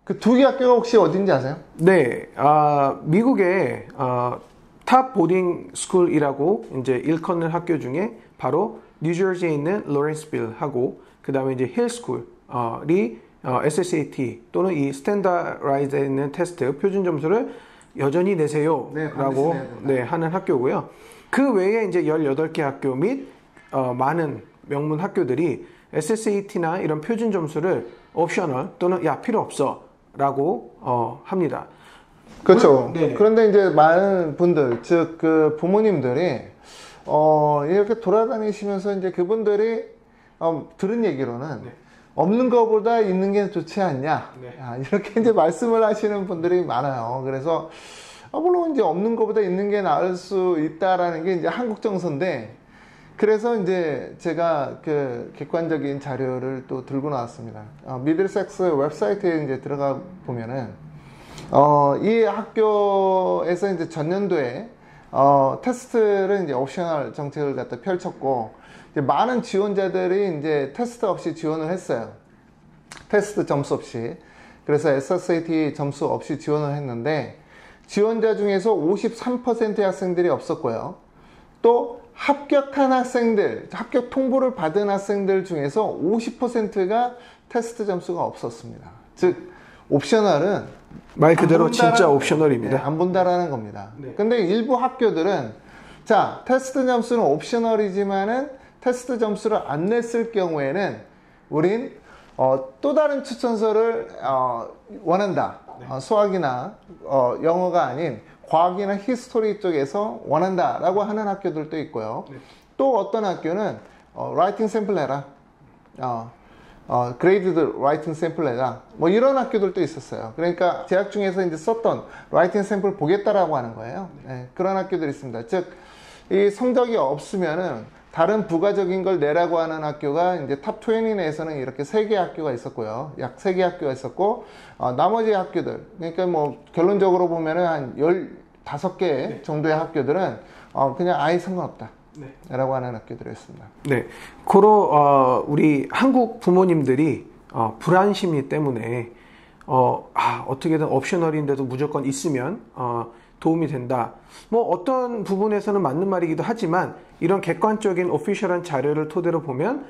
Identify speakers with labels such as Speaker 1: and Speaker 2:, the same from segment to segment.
Speaker 1: 그 두 개 학교가 혹시 어딘지 아세요?
Speaker 2: 네, 미국의 탑 보딩 스쿨이라고 이제 일컫는 학교 중에 바로 뉴저지에 있는 로렌스빌하고 그 다음에 이제 힐스쿨이 SSAT 또는 이 스탠다라이즈에 있는 테스트 표준 점수를 여전히 내세요라고 하는 학교고요. 그 외에 이제 18개 학교 및 많은 명문 학교들이 SSAT나 이런 표준 점수를 옵셔널 또는 야 필요 없어라고 합니다.
Speaker 1: 그렇죠. 그런데 이제 많은 분들, 즉 그 부모님들이 이렇게 돌아다니시면서 이제 그분들이 들은 얘기로는 없는 것보다 있는 게 좋지 않냐, 이렇게 이제 말씀을 하시는 분들이 많아요. 그래서 물론 이제 없는 것보다 있는 게 나을 수 있다라는 게 이제 한국 정서인데, 그래서 이제 제가 그 객관적인 자료를 또 들고 나왔습니다. 미들섹스 웹사이트에 이제 들어가 보면은 이 학교에서 이제 전년도에 테스트를 이제 옵셔널 정책을 갖다 펼쳤고, 이제 많은 지원자들이 이제 테스트 없이 지원을 했어요. 테스트 점수 없이. 그래서 SSAT 점수 없이 지원을 했는데, 지원자 중에서 53%의 학생들이 없었고요. 또 합격한 학생들, 합격 통보를 받은 학생들 중에서 50%가 테스트 점수가 없었습니다. 즉 옵셔널은
Speaker 2: 말 그대로 진짜 옵셔널입니다.
Speaker 1: 안 본다라는 겁니다. 근데 일부 학교들은 자, 테스트 점수는 옵셔널이지만은 테스트 점수를 안 냈을 경우에는 우린 또 다른 추천서를 원한다. 수학이나 영어가 아닌 과학이나 히스토리 쪽에서 원한다라고 하는 학교들도 있고요. 또 어떤 학교는 라이팅 샘플 해라. 그레이드드 라이팅 샘플 해라. 뭐 이런 학교들도 있었어요. 그러니까 재학 중에서 이제 썼던 라이팅 샘플 보겠다라고 하는 거예요. 그런 학교들이 있습니다. 즉, 이 성적이 없으면은 다른 부가적인 걸 내라고 하는 학교가 이제 탑 20 내에서는 이렇게 3개 학교가 있었고요. 약 3개 학교가 있었고, 나머지 학교들, 그러니까 뭐 결론적으로 보면은 한 15개 정도의 학교들은 그냥 아예 상관없다. 라고 하는 학교들이었습니다.
Speaker 2: 네. 고로, 우리 한국 부모님들이, 불안 심리 때문에, 어떻게든 옵셔널인데도 무조건 있으면, 도움이 된다. 뭐 어떤 부분에서는 맞는 말이기도 하지만 이런 객관적인 오피셜한 자료를 토대로 보면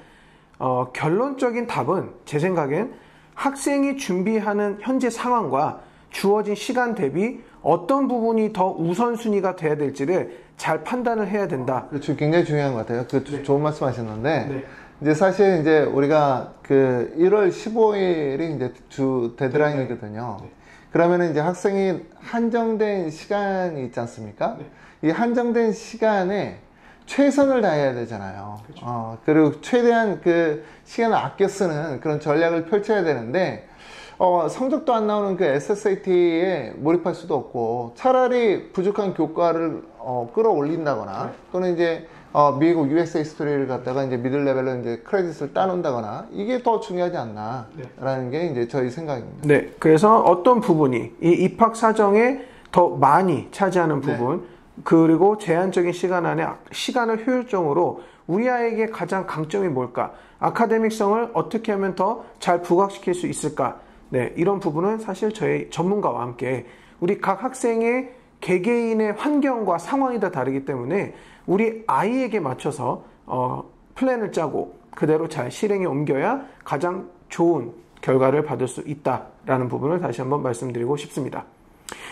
Speaker 2: 결론적인 답은 제 생각엔 학생이 준비하는 현재 상황과 주어진 시간 대비 어떤 부분이 더 우선순위가 돼야 될지를 잘 판단을 해야 된다.
Speaker 1: 그렇죠. 굉장히 중요한 것 같아요. 좋은 말씀 하셨는데 이제 사실 이제 우리가 그 1월 15일이 이제 주 데드라인이거든요. 그러면 이제 학생이 한정된 시간이 있지 않습니까? 이 한정된 시간에 최선을 다해야 되잖아요. 그리고 최대한 그 시간을 아껴 쓰는 그런 전략을 펼쳐야 되는데, 성적도 안 나오는 그 SSAT에 몰입할 수도 없고, 차라리 부족한 교과를 끌어올린다거나, 또는 이제 미국 USA 스토리를 갖다가 이제 미들 레벨로 이제 크레딧을 따놓는다거나, 이게 더 중요하지 않나라는 게 이제 저희 생각입니다.
Speaker 2: 네. 그래서 어떤 부분이 이 입학 사정에 더 많이 차지하는 부분, 그리고 제한적인 시간 안에 시간을 효율적으로 우리 아이에게 가장 강점이 뭘까? 아카데믹성을 어떻게 하면 더 잘 부각시킬 수 있을까? 네. 이런 부분은 사실 저희 전문가와 함께 우리 각 학생의 개개인의 환경과 상황이 다 다르기 때문에 우리 아이에게 맞춰서 플랜을 짜고 그대로 잘 실행에 옮겨야 가장 좋은 결과를 받을 수 있다라는 부분을 다시 한번 말씀드리고 싶습니다.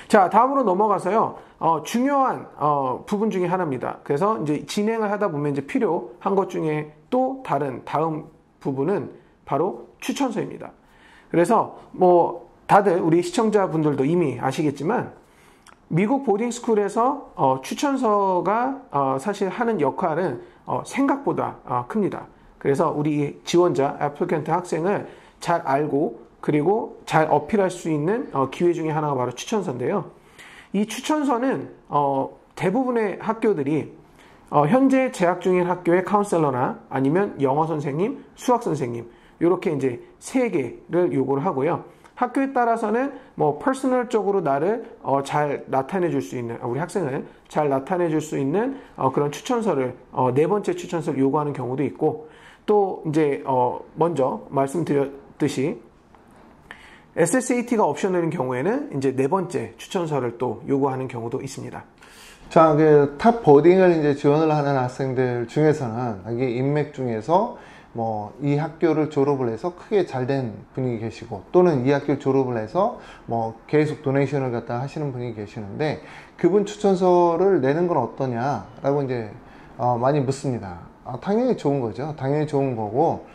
Speaker 2: 자, 다음으로 넘어가서요. 중요한 부분 중에 하나입니다. 그래서 이제 진행을 하다 보면 이제 필요한 것 중에 또 다음 부분은 바로 추천서입니다. 그래서 뭐 다들 우리 시청자분들도 이미 아시겠지만 미국 보딩스쿨에서 추천서가 사실 하는 역할은 생각보다 큽니다. 그래서 우리 지원자, 애플리컨트 학생을 잘 알고 그리고 잘 어필할 수 있는 기회 중에 하나가 바로 추천서인데요. 이 추천서는 대부분의 학교들이 현재 재학 중인 학교의 카운셀러나 아니면 영어 선생님, 수학 선생님 이렇게 이제 3개를 요구를 하고요. 학교에 따라서는 뭐 퍼스널적으로 나를 잘 나타내 줄 수 있는, 우리 학생을 잘 나타내 줄 수 있는 그런 추천서를 4번째 추천서를 요구하는 경우도 있고, 또 이제 먼저 말씀드렸듯이 SSAT가 옵셔널인 경우에는 이제 네 번째 추천서를 또 요구하는 경우도 있습니다.
Speaker 1: 자, 그 탑 보딩을 이제 지원을 하는 학생들 중에서는 이게 인맥 중에서 뭐 이 학교를 졸업을 해서 크게 잘된 분이 계시고, 또는 이 학교를 졸업을 해서 뭐 계속 도네이션을 갖다 하시는 분이 계시는데, 그분 추천서를 내는 건 어떠냐라고 이제 많이 묻습니다. 당연히 좋은 거죠. 당연히 좋은 거고,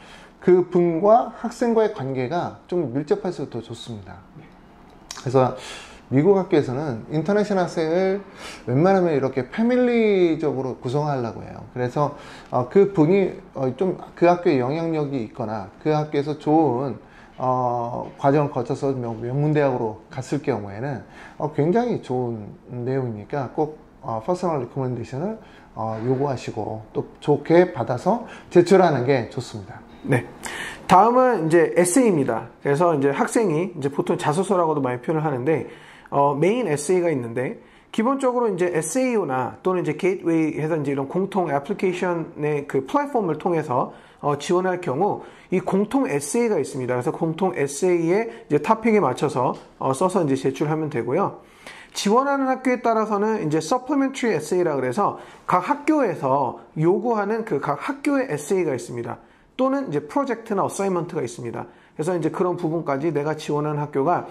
Speaker 1: 그 분과 학생과의 관계가 좀 밀접할수록 더 좋습니다. 그래서 미국 학교에서는 인터내셔널 학생을 웬만하면 이렇게 패밀리적으로 구성하려고 해요. 그래서 그 분이 좀 그 학교에 영향력이 있거나 그 학교에서 좋은 과정을 거쳐서 명문대학으로 갔을 경우에는 굉장히 좋은 내용이니까 꼭 퍼스널 리코멘데이션을 요구하시고 또 좋게 받아서 제출하는 게 좋습니다.
Speaker 2: 네. 다음은 이제 에세이입니다. 그래서 이제 학생이 이제 보통 자소서라고도 많이 표현을 하는데, 메인 에세이가 있는데, 기본적으로 이제 에세이오나 또는 이제 게이트웨이 해서 이제 이런 공통 애플리케이션의 그 플랫폼을 통해서 지원할 경우 이 공통 에세이가 있습니다. 그래서 공통 에세이의 이제 토픽에 맞춰서 써서 이제 제출하면 되고요. 지원하는 학교에 따라서는 이제 supplementary essay라 그래서 각 학교에서 요구하는 그 각 학교의 에세이가 있습니다. 또는 이제 프로젝트나 어사이먼트가 있습니다. 그래서 이제 그런 부분까지 내가 지원하는 학교가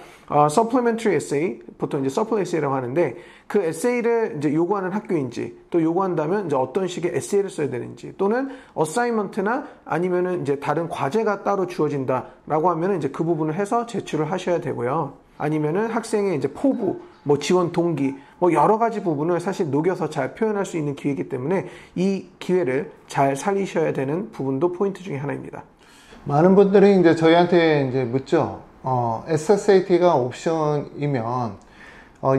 Speaker 2: supplementary essay, 보통 이제 supplementary essay라고 하는데, 그 에세이를 이제 요구하는 학교인지, 또 요구한다면 이제 어떤 식의 에세이를 써야 되는지, 또는 어사이먼트나 아니면은 이제 다른 과제가 따로 주어진다라고 하면은 이제 그 부분을 해서 제출을 하셔야 되고요. 아니면은 학생의 이제 포부, 뭐 지원 동기, 뭐 여러 가지 부분을 사실 녹여서 잘 표현할 수 있는 기회이기 때문에 이 기회를 잘 살리셔야 되는 부분도 포인트 중에 하나입니다.
Speaker 1: 많은 분들이 이제 저희한테 이제 묻죠. SSAT가 옵션이면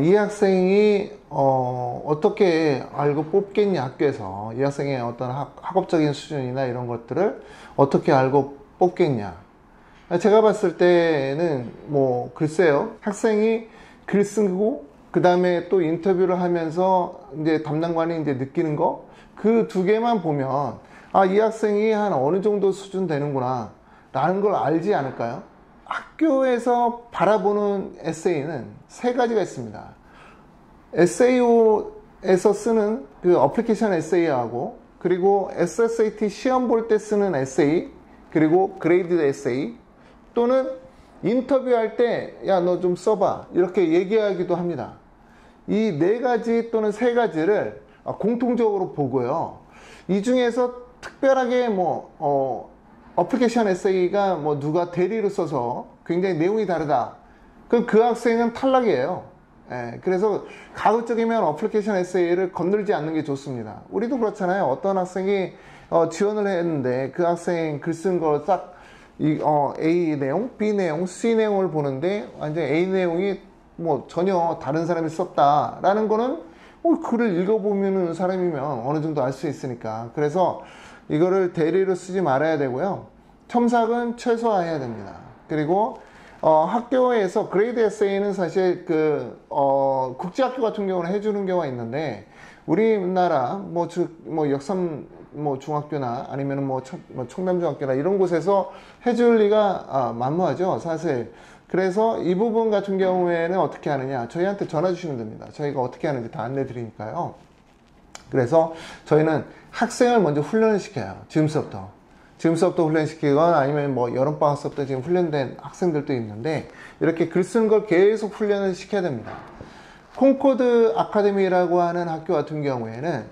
Speaker 1: 이 학생이 어떻게 알고 뽑겠냐, 학교에서 이 학생의 어떤 학업적인 수준이나 이런 것들을 어떻게 알고 뽑겠냐. 제가 봤을 때는 뭐 글쎄요, 학생이 글 쓰고 그 다음에 또 인터뷰를 하면서 이제 담당관이 이제 느끼는 거, 그 두 개만 보면 이 학생이 한 어느 정도 수준 되는구나 라는 걸 알지 않을까요? 학교에서 바라보는 에세이는 세 가지가 있습니다. SAO에서 쓰는 그 어플리케이션 에세이하고, 그리고 SSAT 시험 볼 때 쓰는 에세이, 그리고 그레이드 에세이, 또는 인터뷰할 때 야, 너 좀 써봐 이렇게 얘기하기도 합니다. 이 네 가지 또는 세 가지를 공통적으로 보고요. 이 중에서 특별하게 어플리케이션 에세이가 뭐 누가 대리로 써서 굉장히 내용이 다르다, 그럼 그 학생은 탈락이에요. 그래서 가급적이면 어플리케이션 에세이를 건들지 않는 게 좋습니다. 우리도 그렇잖아요. 어떤 학생이 지원을 했는데 그 학생 글 쓴 거 딱 A 내용, B 내용, C 내용을 보는데 완전 A 내용이 뭐 전혀 다른 사람이 썼다라는 거는 글을 읽어보면 사람이면 어느 정도 알 수 있으니까. 그래서 이거를 대리로 쓰지 말아야 되고요. 첨삭은 최소화해야 됩니다. 그리고 학교에서 그레이드 에세이는 사실 국제학교 같은 경우는 해주는 경우가 있는데, 우리나라 역삼 중학교나 아니면 청담중학교나 이런 곳에서 해줄 리가 만무하죠, 사실. 그래서 이 부분 같은 경우에는 어떻게 하느냐, 저희한테 전화 주시면 됩니다. 저희가 어떻게 하는지 다 안내 드리니까요. 그래서 저희는 학생을 먼저 훈련을 시켜요. 지금서부터 훈련시키거나 아니면 여름방학서부터 지금 훈련된 학생들도 있는데, 이렇게 글 쓰는 걸 계속 훈련을 시켜야 됩니다. 콩코드 아카데미라고 하는 학교 같은 경우에는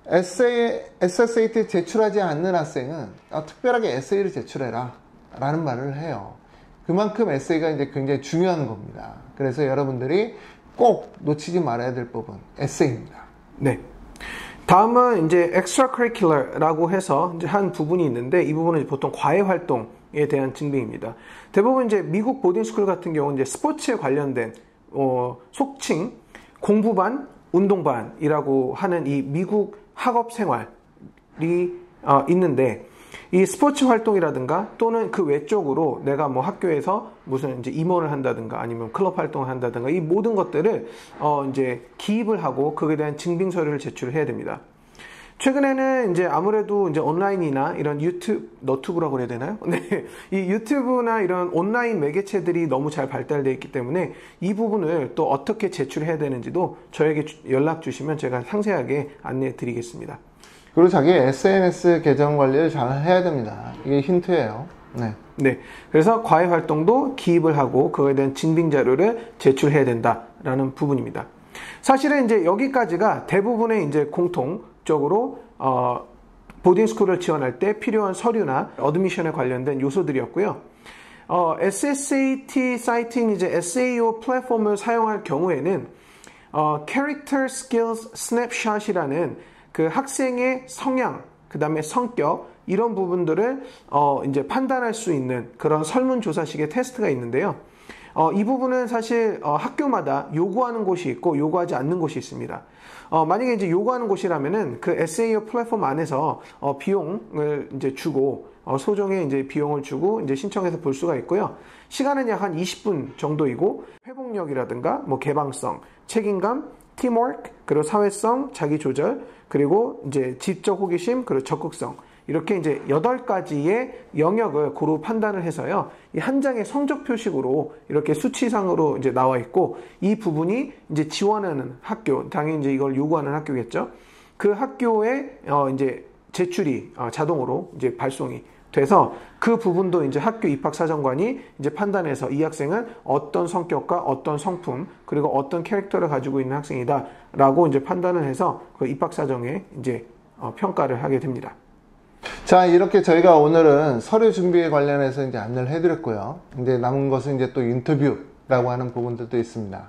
Speaker 1: SSAT 제출하지 않는 학생은 특별하게 에세이를 제출해라 라는 말을 해요. 그만큼 에세이가 이제 굉장히 중요한 겁니다. 그래서 여러분들이 꼭 놓치지 말아야 될 부분, 에세이입니다.
Speaker 2: 네. 다음은 이제 extracurricular라고 해서 이제 한 부분이 있는데, 이 부분은 보통 과외 활동에 대한 증빙입니다. 대부분 이제 미국 보딩스쿨 같은 경우는 이제 스포츠에 관련된 속칭 공부반, 운동반이라고 하는 이 미국 학업 생활이 있는데, 이 스포츠 활동이라든가 또는 그 외적으로 내가 학교에서 무슨 이제 임원을 한다든가 아니면 클럽 활동을 한다든가 이 모든 것들을 이제 기입을 하고 그에 대한 증빙 서류를 제출을 해야 됩니다. 최근에는 이제 아무래도 이제 온라인이나 이런 너튜브라고 그래야 되나요? 네. 이 유튜브나 이런 온라인 매개체들이 너무 잘 발달되어 있기 때문에 이 부분을 또 어떻게 제출해야 되는지도 저에게 연락 주시면 제가 상세하게 안내해 드리겠습니다.
Speaker 1: 그리고 자기 SNS 계정 관리를 잘 해야 됩니다. 이게 힌트예요. 네.
Speaker 2: 네. 그래서 과외 활동도 기입을 하고 그거에 대한 증빙 자료를 제출해야 된다라는 부분입니다. 사실은 이제 여기까지가 대부분의 이제 공통적으로 보딩스쿨을 지원할 때 필요한 서류나 어드미션에 관련된 요소들이었고요. SSAT 사이팅 이제 SAO 플랫폼을 사용할 경우에는 Character Skills Snapshot이라는 그 학생의 성향, 그 다음에 성격 이런 부분들을 이제 판단할 수 있는 그런 설문조사식의 테스트가 있는데요. 이 부분은 사실 학교마다 요구하는 곳이 있고 요구하지 않는 곳이 있습니다. 만약에 이제 요구하는 곳이라면은 그 SAO 플랫폼 안에서 비용을 이제 주고 소정의 이제 비용을 주고 이제 신청해서 볼 수가 있고요. 시간은 약 한 20분 정도이고 회복력이라든가 뭐 개방성, 책임감, 팀워크, 그리고 사회성, 자기 조절, 그리고 이제 지적 호기심, 그리고 적극성. 이렇게 이제 8가지의 영역을 고루 판단을 해서요. 이 한 장의 성적 표식으로 이렇게 수치상으로 이제 나와 있고 이 부분이 이제 지원하는 학교, 당연히 이제 이걸 요구하는 학교겠죠. 그 학교에 이제 제출이 자동으로 이제 발송이 돼서 그 부분도 이제 학교 입학사정관이 이제 판단해서 이 학생은 어떤 성격과 어떤 성품 그리고 어떤 캐릭터를 가지고 있는 학생이다라고 이제 판단을 해서 그 입학사정에 이제 평가를 하게 됩니다.
Speaker 1: 자, 이렇게 저희가 오늘은 서류 준비에 관련해서 이제 안내를 해드렸고요. 이제 남은 것은 이제 또 인터뷰라고 하는 부분들도 있습니다.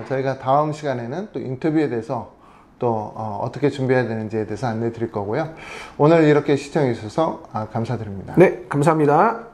Speaker 1: 저희가 다음 시간에는 또 인터뷰에 대해서 또 어떻게 준비해야 되는지에 대해서 안내 드릴 거고요. 오늘 이렇게 시청해 주셔서 감사드립니다.
Speaker 2: 네, 감사합니다.